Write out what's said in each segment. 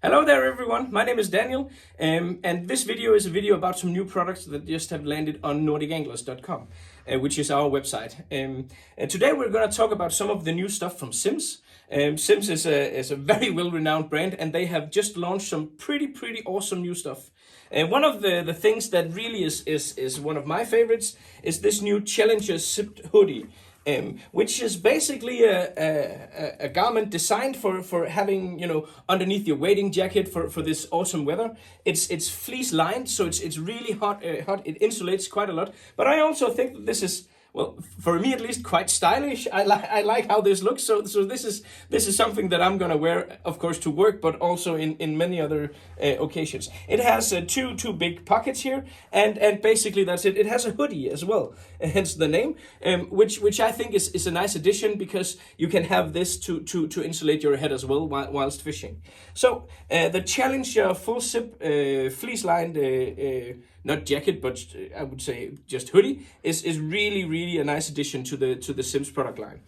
Hello there everyone, my name is Daniel, and this video is a video about some new products that just have landed on nordicanglers.com, which is our website. And today we're going to talk about some of the new stuff from Sims. Sims is a very well-renowned brand, and they have just launched some pretty awesome new stuff. One of the things that really is one of my favorites is this new Challenger zipped hoodie. Which is basically a garment designed for having, underneath your wading jacket for this awesome weather. It's fleece lined, so it's really hot. It insulates quite a lot. But I also think that this is, well, for me at least, quite stylish. I like how this looks. So this is something that I'm gonna wear, of course, to work, but also in many other occasions. It has two big pockets here, and basically that's it. It has a hoodie as well, hence the name, which I think is a nice addition, because you can have this to insulate your head as well whilst fishing. So the Challenger full zip fleece lined not jacket, but I would say just hoodie is really a nice addition to the Sims product line.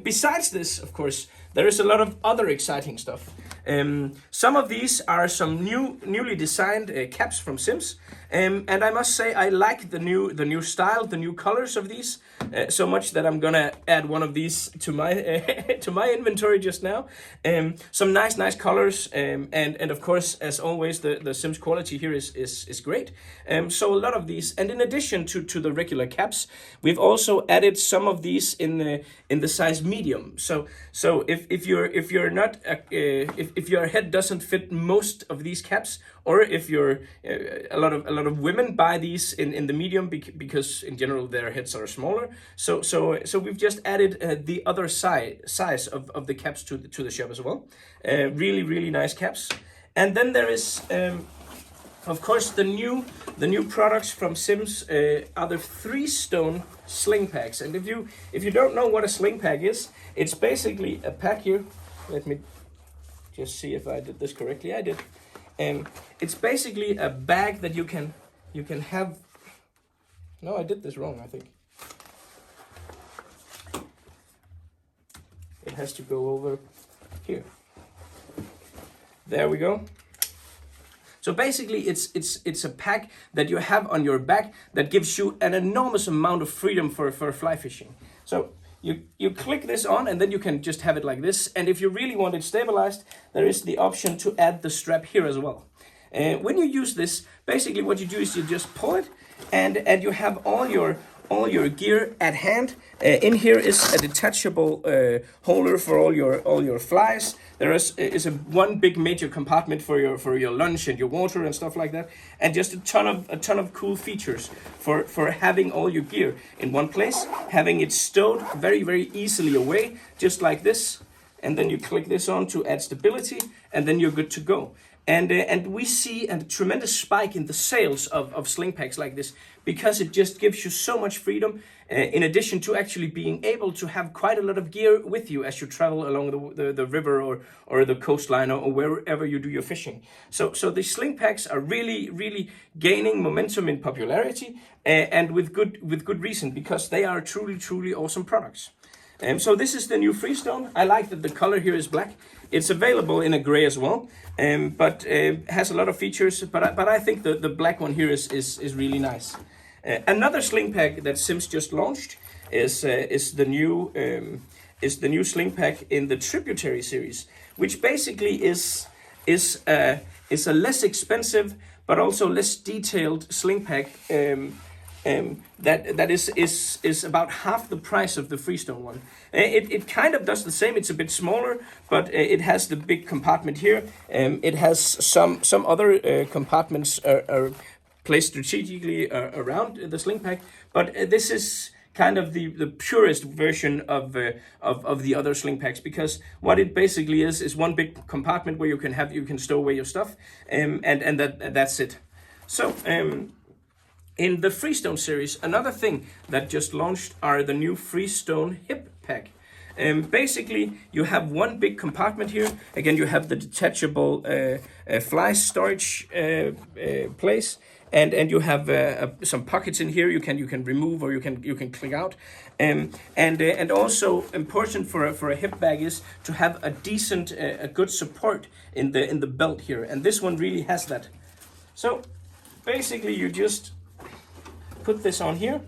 Besides this, of course, there is a lot of other exciting stuff. Some of these are some newly designed caps from Sims, and I must say I like the new style, the new colors of these so much that I'm gonna add one of these to my to my inventory just now. Some nice colors, and of course, as always, the Sims quality here is great. So a lot of these, and in addition to the regular caps, we've also added some of these in the size medium. So if you're not if your head doesn't fit most of these caps, or if you're a lot of women buy these in the medium because in general their heads are smaller. So we've just added the other size of the caps to the shop as well. Really nice caps. And then there is of course the new products from Sims are the freestone sling packs. And if you don't know what a sling pack is, it's basically a pack here. Let me just see if I did this correctly. I did. It's basically a bag that you can have. No, I did this wrong, I think. It has to go over here. There we go. So basically, it's a pack that you have on your back that gives you an enormous amount of freedom for fly fishing. So you click this on, and then you can just have it like this. And if you really want it stabilized, there is the option to add the strap here as well. When you use this, basically what you do is you just pull it, and you have all your gear at hand. In here is a detachable holder for all your flies. There is one big major compartment for your lunch and your water and stuff like that, and just a ton of cool features for having all your gear in one place, having it stowed very easily away, just like this. And then you click this on to add stability, and then you're good to go. And we see a tremendous spike in the sales of sling packs like this, because it just gives you so much freedom, in addition to actually being able to have quite a lot of gear with you as you travel along the river or the coastline, or wherever you do your fishing. So the sling packs are really gaining momentum in popularity, and with good reason, because they are truly awesome products. So this is the new freestone. I like that the color here is black. It's available in a gray as well, but has a lot of features. But I think the black one here is really nice. Another sling pack that Sims just launched is the new sling pack in the Tributary series, which basically is a less expensive but also less detailed sling pack. That is about half the price of the freestone one. It kind of does the same. It's a bit smaller, but it has the big compartment here. It has some other compartments are placed strategically around the sling pack, but this is kind of the purest version of the other sling packs, because what it basically is one big compartment where you can stow away your stuff, and that's it. So in the Freestone series, another thing that just launched are the new Freestone hip pack. Basically, you have one big compartment here. Again, you have the detachable fly storage place, and you have some pockets in here you can remove, or you can click out. And also important for a hip bag is to have a decent, a good support in the belt here, and this one really has that. So basically you just put this on here,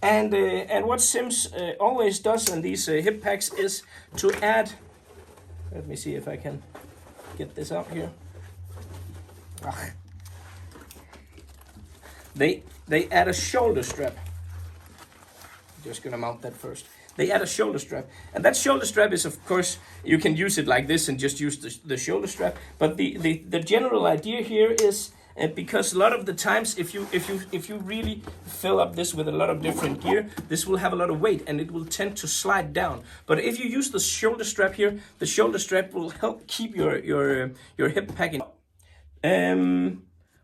and what Sims always does in these hip packs is to add, let me see if I can get this out here. They add a shoulder strap. Just gonna mount that first. They add a shoulder strap, and that shoulder strap is, of course, you can use it like this and just use the shoulder strap. But the general idea here is, because a lot of the times, if you really fill up this with a lot of different gear, this will have a lot of weight and it will tend to slide down. But if you use the shoulder strap here, the shoulder strap will help keep your hip pack in.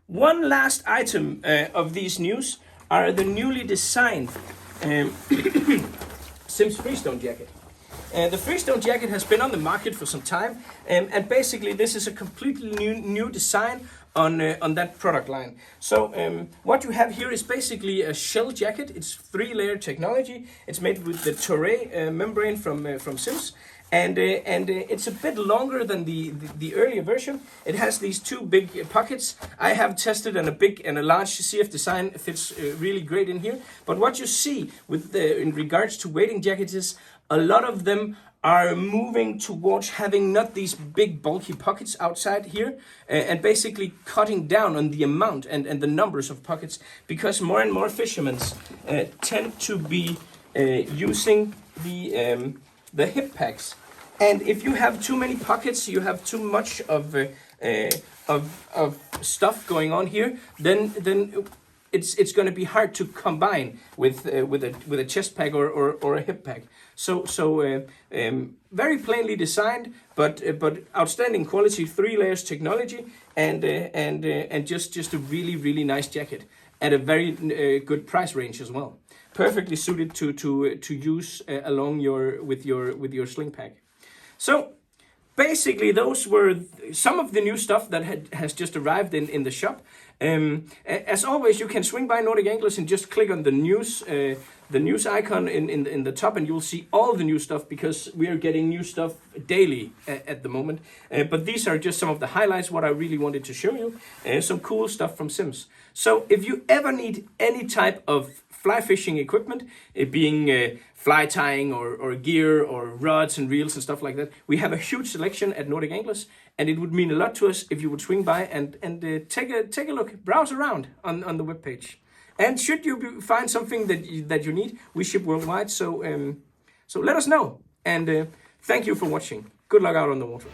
One last item of these news are the newly designed Sims Freestone jacket. The Freestone jacket has been on the market for some time, and basically this is a completely new design on that product line. So what you have here is basically a shell jacket. It's 3-layer technology. It's made with the Toray membrane from Sims. And it's a bit longer than the earlier version. It has these 2 big pockets. I have tested, and a big and a large CF design fits really great in here. But what you see with in regards to wading jackets is a lot of them are moving towards having not these big bulky pockets outside here, and basically cutting down on the amount and the numbers of pockets, because more and more fishermen tend to be using the hip packs. And if you have too many pockets, you have too much of stuff going on here, then it's going to be hard to combine with a chest pack or a hip pack. So very plainly designed, but outstanding quality, 3 layers technology, and just a really nice jacket at a very good price range as well. Perfectly suited to use along with your sling pack. So basically those were some of the new stuff that has just arrived in the shop. As always, you can swing by Nordic Anglers and just click on the news icon in the top, and you'll see all the new stuff, because we are getting new stuff daily at the moment. But these are just some of the highlights, what I really wanted to show you. Some cool stuff from Sims. So if you ever need any type of fly fishing equipment, it being fly tying or gear or rods and reels and stuff like that, we have a huge selection at Nordic Anglers, and it would mean a lot to us if you would swing by and take a look, browse around on the webpage. And should you find something that you need, we ship worldwide, so let us know. And thank you for watching. Good luck out on the water.